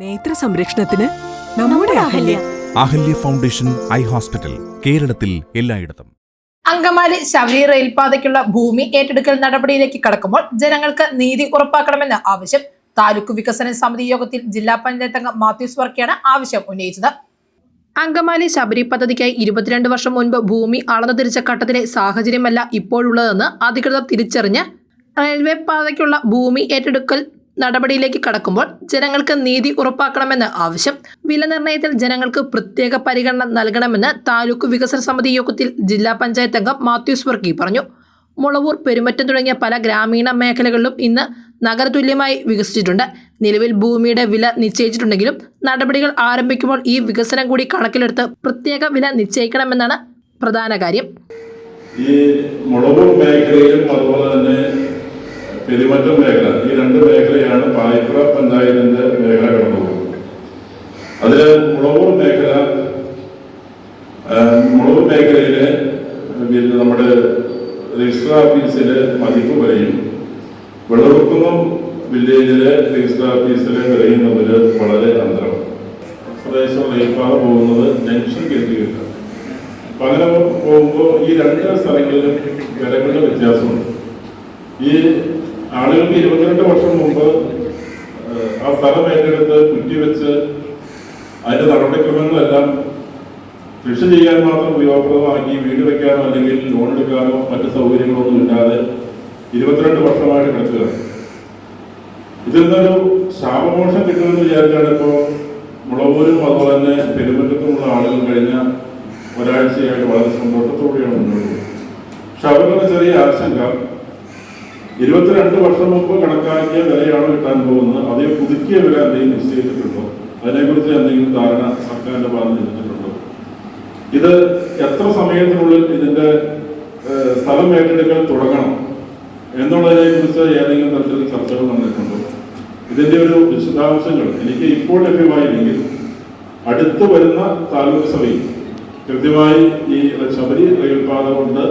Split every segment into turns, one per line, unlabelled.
നേത്ര സംരക്ഷണത്തിന് നമ്മുടെ
അഹല്യ ഫൗണ്ടേഷൻ ഐ ഹോസ്പിറ്റൽ, കേരളത്തിൽ എല്ലായിടത്തും.
അങ്കമാലി ശബരി റെയിൽപാതയ്ക്കുള്ള ഭൂമി ഏറ്റെടുക്കൽ നടപടിയിലേക്ക് കടക്കുമ്പോൾ ജനങ്ങൾക്ക് നീതി ഉറപ്പാക്കണമെന്ന ആവശ്യം താലൂക്ക് വികസന സമിതി യോഗത്തിൽ ജില്ലാ പഞ്ചായത്ത് അംഗം മാത്യൂസ് വർക്കിയാണ് ആവശ്യം ഉന്നയിച്ചത്. അങ്കമാലി ശബരി പദ്ധതിക്കായി 22 വർഷം മുൻപ് ഭൂമി അളന്നു തിരിച്ച ഘട്ടത്തിലെ സാഹചര്യമല്ല ഇപ്പോഴുള്ളതെന്ന് അധികൃതർ തിരിച്ചറിഞ്ഞ് റെയിൽവേ പാതയ്ക്കുള്ള ഭൂമി ഏറ്റെടുക്കൽ നടപടിയിലേക്ക് കടക്കുമ്പോൾ ജനങ്ങൾക്ക് നീതി ഉറപ്പാക്കണമെന്ന് ആവശ്യം. വില നിർണ്ണയത്തിൽ ജനങ്ങൾക്ക് പ്രത്യേക പരിഗണന നൽകണമെന്ന് താലൂക്ക് വികസന സമിതി യോഗത്തിൽ ജില്ലാ പഞ്ചായത്ത് അംഗം മാത്യൂസ് വർക്കി പറഞ്ഞു. മുളവൂർ, പെരുമറ്റം തുടങ്ങിയ പല ഗ്രാമീണ മേഖലകളിലും ഇന്ന് നഗരതുല്യമായി വികസിച്ചിട്ടുണ്ട്. നിലവിൽ ഭൂമിയുടെ വില നിശ്ചയിച്ചിട്ടുണ്ടെങ്കിലും നടപടികൾ ആരംഭിക്കുമ്പോൾ ഈ വികസനം കൂടി കണക്കിലെടുത്ത് പ്രത്യേക വില നിശ്ചയിക്കണമെന്നാണ് പ്രധാന കാര്യം.
ഈ മുളവൂർ മേഖലയിലും അതുപോലെ തന്നെ പെരുമറ്റം മേഖല, ഈ രണ്ട് മേഖലയാണ് പായിപ്ര പഞ്ചായത്തിന്റെ മേഖല കടന്നുപോകുന്നത്. അതില് മുളവൂർ മേഖലയിലെ നമ്മുടെ രജിസ്റ്റർ ഓഫീസിലെ മതിപ്പ് വരെയും വെള്ളറുക്കുന്നം വില്ലേജിലെ രജിസ്റ്റർ ഓഫീസിലെ വരെയും തമ്മിൽ വളരെ അന്തരം. പ്രദേശം റെയിൽപാത പോകുന്നത് ജംഗ്ഷൻ കേന്ദ്രീകരിച്ചാണ്. അപ്പൊ അങ്ങനെ പോകുമ്പോൾ ഈ രണ്ട് സ്ഥലങ്ങളിലും വിലകളുടെ വ്യത്യാസമുണ്ട്. ഈ ആളുകൾക്ക് 22 വർഷം മുമ്പ് ആ സ്ഥലം ഏറ്റെടുത്ത് കുറ്റിവെച്ച് അതിന്റെ നടപടിക്രമങ്ങളെല്ലാം കൃഷി ചെയ്യാൻ മാത്രം ഉപയോഗപ്രദമാക്കി വീട് വെക്കാനോ അല്ലെങ്കിൽ ലോൺ എടുക്കാനോ മറ്റ് സൗകര്യങ്ങളൊന്നും ഇല്ലാതെ 22 വർഷമായിട്ട് കിടക്കുകയാണ്. ഇതിൽ നിന്നൊരു ശാപമോക്ഷം കിട്ടുമെന്ന് വിചാരിച്ചാണ് ഇപ്പോൾ മുളവൂരും അതുപോലെ തന്നെ പെരുമറ്റത്തുമുള്ള ആളുകൾ കഴിഞ്ഞ ഒരാഴ്ചയായിട്ട് വളരെ സന്തോഷത്തോടെയാണ് മുന്നോട്ട് പോകുന്നത്. പക്ഷെ അവരുടെ ചെറിയ ആശങ്ക 22 വർഷം മുമ്പ് കണക്കാക്കിയ വിലയാണ് കിട്ടാൻ പോകുന്നത്. അതേ പുതുക്കിയ വില എന്തെങ്കിലും നിശ്ചയിച്ചിട്ടുണ്ടോ? അതിനെക്കുറിച്ച് എന്തെങ്കിലും ധാരണ സർക്കാരിന്റെ ഭാഗത്ത് ലഭിച്ചിട്ടുണ്ടോ? ഇത് എത്ര സമയത്തിനുള്ളിൽ ഇതിന്റെ സ്ഥലം ഏറ്റെടുക്കൽ തുടങ്ങണം എന്നുള്ളതിനെ കുറിച്ച് ഏതെങ്കിലും തരത്തിൽ ചർച്ചകൾ നടന്നിട്ടുണ്ടോ? ഇതിന്റെ ഒരു വിശദാംശങ്ങൾ എനിക്ക് ഇപ്പോൾ ലഭ്യമായില്ലെങ്കിൽ അടുത്ത് വരുന്ന താലൂക്ക് സഭയിൽ കൃത്യമായി ഈ ശബരി റെയിൽപാത കൊണ്ട്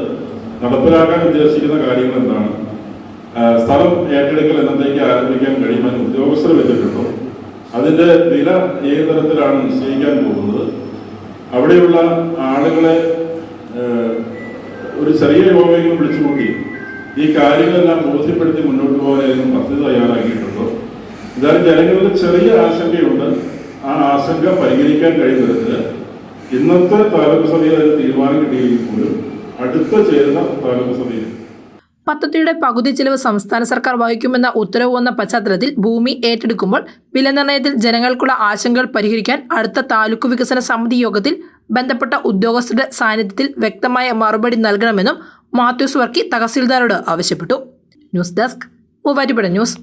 നടപ്പിലാക്കാൻ ഉദ്ദേശിക്കുന്ന കാര്യങ്ങൾ എന്താണ്, സ്ഥലം ഏറ്റെടുക്കൽ എന്നത്തേക്ക് ആരംഭിക്കാൻ കഴിയുമെന്ന് ഉദ്യോഗസ്ഥർ വെച്ചിട്ടുണ്ടോ, അതിന്റെ വില ഏത് തരത്തിലാണ് നിശ്ചയിക്കാൻ പോകുന്നത്, അവിടെയുള്ള ആളുകളെ ഒരു ചെറിയ യോഗയിൽ വിളിച്ചുകൂട്ടി ഈ കാര്യങ്ങളെല്ലാം ബോധ്യപ്പെടുത്തി മുന്നോട്ട് പോകാനായിരുന്നു പദ്ധതി തയ്യാറാക്കിയിട്ടുണ്ടോ? ഇതായാലും ജനങ്ങളിൽ ചെറിയ ആശങ്കയുണ്ട്. ആ ആശങ്ക പരിഹരിക്കാൻ കഴിയുന്ന തരത്തില് ഇന്നത്തെ താലൂക്ക് സഭയിൽ അതിന് തീരുമാനം കിട്ടിയെങ്കിൽ പോലും അടുത്ത ചേരുന്ന താലൂക്ക് സഭയിൽ
പദ്ധതിയുടെ പകുതി ചെലവ് സംസ്ഥാന സർക്കാർ വഹിക്കുമെന്ന ഉത്തരവ് വന്ന പശ്ചാത്തലത്തിൽ ഭൂമി ഏറ്റെടുക്കുമ്പോൾ വില നിർണ്ണയത്തിൽ ജനങ്ങൾക്കുള്ള ആശങ്കകൾ പരിഹരിക്കാൻ അടുത്ത താലൂക്ക് വികസന സമിതി യോഗത്തിൽ ബന്ധപ്പെട്ട ഉദ്യോഗസ്ഥരുടെ സാന്നിധ്യത്തിൽ വ്യക്തമായ മറുപടി നൽകണമെന്നും മാത്യൂസ് വർക്കി തഹസീൽദാരോട് ആവശ്യപ്പെട്ടു. News desk, Muvattupuzha news.